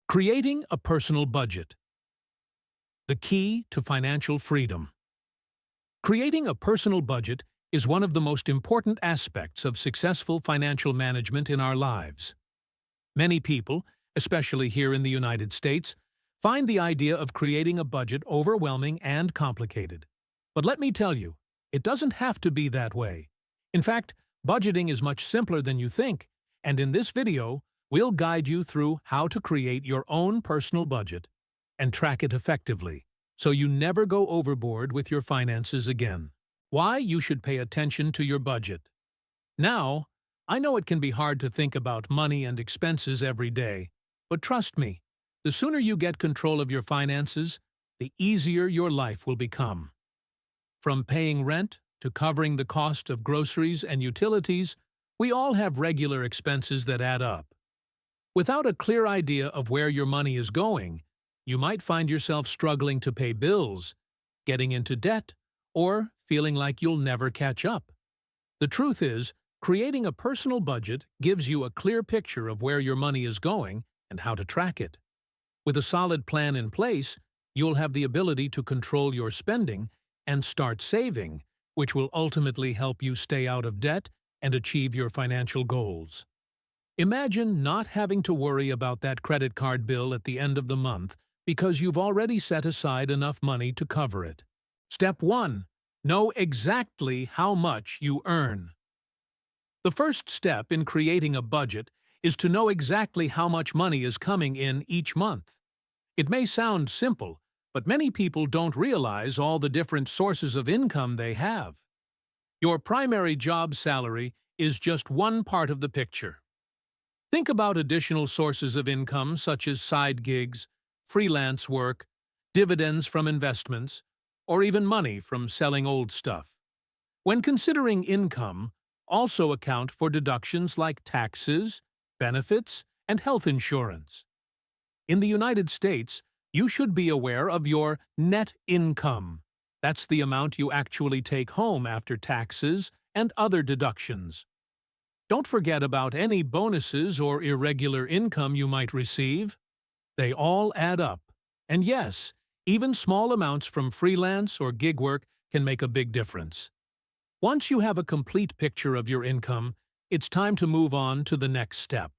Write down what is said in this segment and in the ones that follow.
Creating a personal budget. The key to financial freedom. Creating a personal budget is one of the most important aspects of successful financial management in our lives. Many people, especially here in the United States, find the idea of creating a budget overwhelming and complicated. But let me tell you, it doesn't have to be that way. In fact, budgeting is much simpler than you think, and in this video, we'll guide you through how to create your own personal budget and track it effectively, so you never go overboard with your finances again. Why you should pay attention to your budget. Now, I know it can be hard to think about money and expenses every day, but trust me, the sooner you get control of your finances, the easier your life will become. From paying rent to covering the cost of groceries and utilities, we all have regular expenses that add up. Without a clear idea of where your money is going, you might find yourself struggling to pay bills, getting into debt, or feeling like you'll never catch up. The truth is, creating a personal budget gives you a clear picture of where your money is going and how to track it. With a solid plan in place, you'll have the ability to control your spending and start saving, which will ultimately help you stay out of debt and achieve your financial goals. Imagine not having to worry about that credit card bill at the end of the month because you've already set aside enough money to cover it. Step 1. Know exactly how much you earn. The first step in creating a budget is to know exactly how much money is coming in each month. It may sound simple, but many people don't realize all the different sources of income they have. Your primary job salary is just one part of the picture. Think about additional sources of income such as side gigs, freelance work, dividends from investments, or even money from selling old stuff. When considering income, also account for deductions like taxes, benefits, and health insurance. In the United States, you should be aware of your net income. That's the amount you actually take home after taxes and other deductions. Don't forget about any bonuses or irregular income you might receive. They all add up. And yes, even small amounts from freelance or gig work can make a big difference. Once you have a complete picture of your income, it's time to move on to the next step,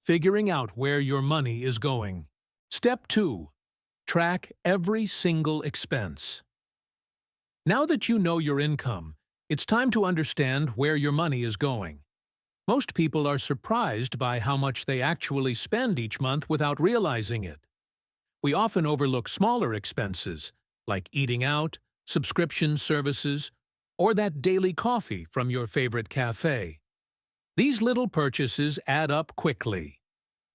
figuring out where your money is going. Step 2. Track every single expense. Now that you know your income, it's time to understand where your money is going. Most people are surprised by how much they actually spend each month without realizing it. We often overlook smaller expenses, like eating out, subscription services, or that daily coffee from your favorite cafe. These little purchases add up quickly.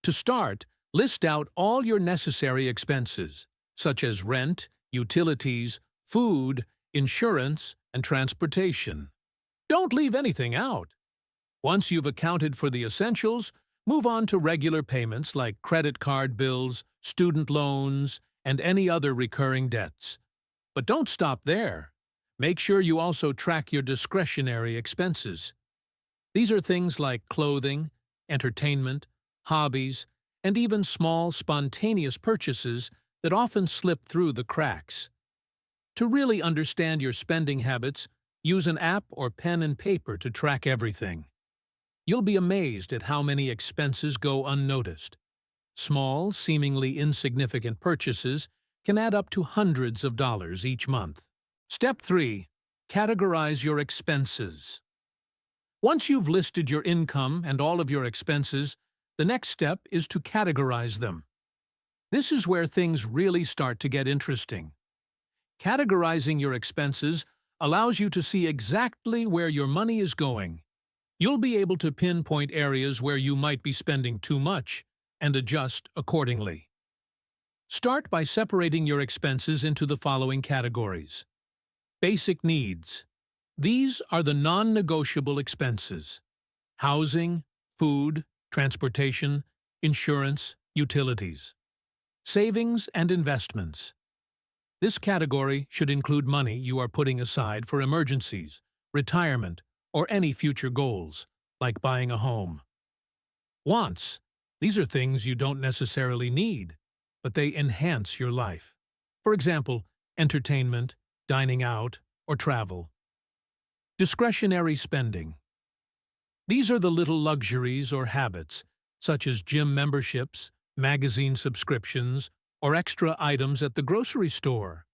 To start, list out all your necessary expenses, such as rent, utilities, food, insurance, and transportation. Don't leave anything out. Once you've accounted for the essentials, move on to regular payments like credit card bills, student loans, and any other recurring debts. But don't stop there. Make sure you also track your discretionary expenses. These are things like clothing, entertainment, hobbies, and even small, spontaneous purchases that often slip through the cracks. To really understand your spending habits, use an app or pen and paper to track everything. You'll be amazed at how many expenses go unnoticed. Small, seemingly insignificant purchases can add up to hundreds of dollars each month. Step 3. Categorize your expenses. Once you've listed your income and all of your expenses, the next step is to categorize them. This is where things really start to get interesting. Categorizing your expenses allows you to see exactly where your money is going. You'll be able to pinpoint areas where you might be spending too much and adjust accordingly. Start by separating your expenses into the following categories. Basic needs. These are the non-negotiable expenses: housing, food, transportation, insurance, utilities. Savings and investments. This category should include money you are putting aside for emergencies, retirement, or any future goals, like buying a home. Wants. These are things you don't necessarily need, but they enhance your life. For example, entertainment, dining out, or travel. Discretionary spending. These are the little luxuries or habits, such as gym memberships, magazine subscriptions, or extra items at the grocery store.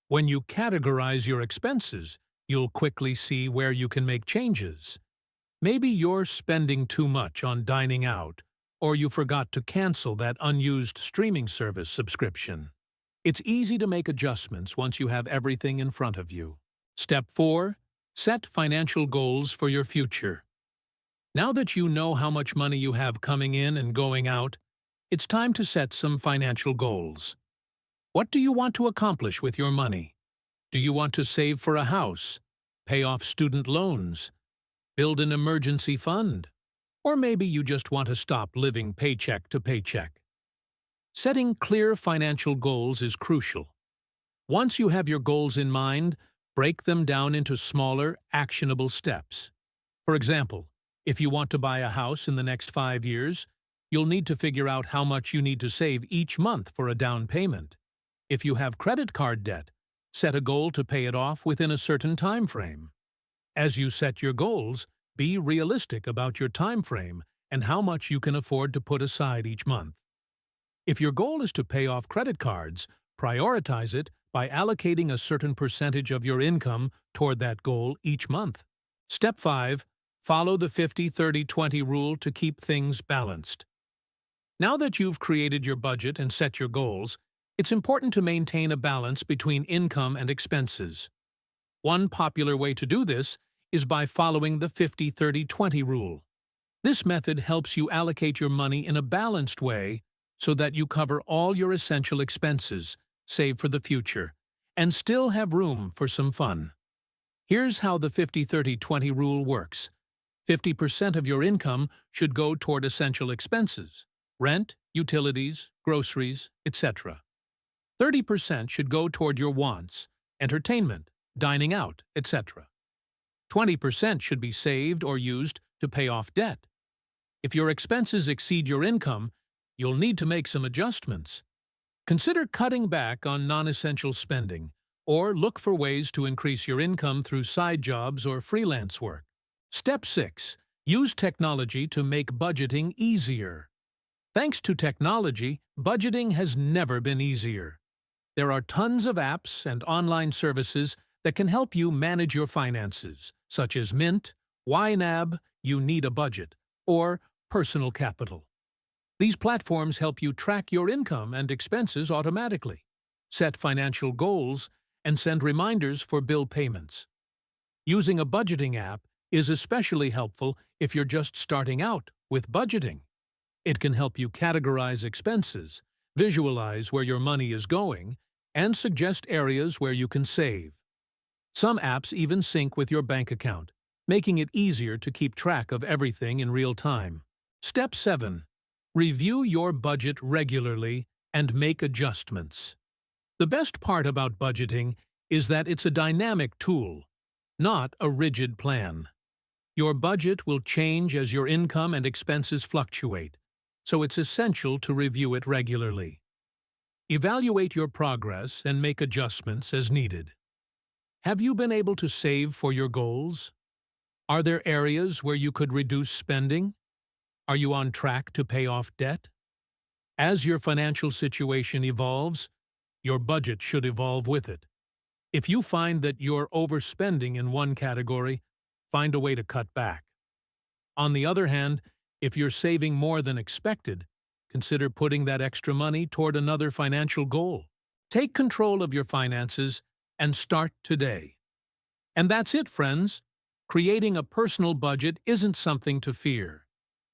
When you categorize your expenses, you'll quickly see where you can make changes. Maybe you're spending too much on dining out, or you forgot to cancel that unused streaming service subscription. It's easy to make adjustments once you have everything in front of you. Step 4. Set financial goals for your future. Now that you know how much money you have coming in and going out, it's time to set some financial goals. What do you want to accomplish with your money? Do you want to save for a house, pay off student loans, build an emergency fund? Or maybe you just want to stop living paycheck to paycheck. Setting clear financial goals is crucial. Once you have your goals in mind, break them down into smaller, actionable steps. For example, if you want to buy a house in the next 5 years, you'll need to figure out how much you need to save each month for a down payment. If you have credit card debt, set a goal to pay it off within a certain time frame. As you set your goals, be realistic about your time frame and how much you can afford to put aside each month. If your goal is to pay off credit cards, prioritize it by allocating a certain percentage of your income toward that goal each month. Step 5. Follow the 50-30-20 rule to keep things balanced. Now that you've created your budget and set your goals, it's important to maintain a balance between income and expenses. One popular way to do this is by following the 50-30-20 rule. This method helps you allocate your money in a balanced way so that you cover all your essential expenses, save for the future, and still have room for some fun. Here's how the 50-30-20 rule works. 50% of your income should go toward essential expenses, rent, utilities, groceries, etc. 30% should go toward your wants, entertainment, dining out, etc. 20% should be saved or used to pay off debt. If your expenses exceed your income, you'll need to make some adjustments. Consider cutting back on non-essential spending, or look for ways to increase your income through side jobs or freelance work. Step 6. Use technology to make budgeting easier. Thanks to technology, budgeting has never been easier. There are tons of apps and online services that can help you manage your finances, such as Mint, YNAB, You Need a Budget, or Personal Capital. These platforms help you track your income and expenses automatically, set financial goals, and send reminders for bill payments. Using a budgeting app is especially helpful if you're just starting out with budgeting. It can help you categorize expenses, visualize where your money is going, and suggest areas where you can save. Some apps even sync with your bank account, making it easier to keep track of everything in real time. Step 7. Review your budget regularly and make adjustments. The best part about budgeting is that it's a dynamic tool, not a rigid plan. Your budget will change as your income and expenses fluctuate, so it's essential to review it regularly. Evaluate your progress and make adjustments as needed. Have you been able to save for your goals? Are there areas where you could reduce spending? Are you on track to pay off debt? As your financial situation evolves, your budget should evolve with it. If you find that you're overspending in one category, find a way to cut back. On the other hand, if you're saving more than expected, consider putting that extra money toward another financial goal. Take control of your finances and start today. And that's it, friends. Creating a personal budget isn't something to fear.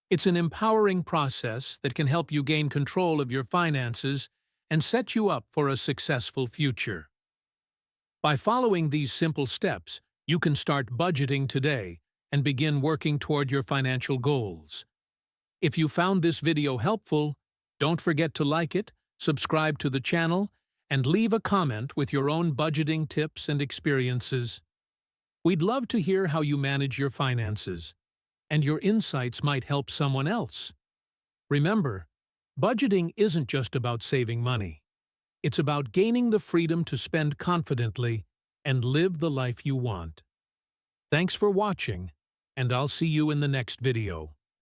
It's an empowering process that can help you gain control of your finances and set you up for a successful future. By following these simple steps, you can start budgeting today and begin working toward your financial goals. If you found this video helpful, don't forget to like it, subscribe to the channel, and leave a comment with your own budgeting tips and experiences. We'd love to hear how you manage your finances, and your insights might help someone else. Remember, budgeting isn't just about saving money. It's about gaining the freedom to spend confidently and live the life you want. Thanks for watching, and I'll see you in the next video.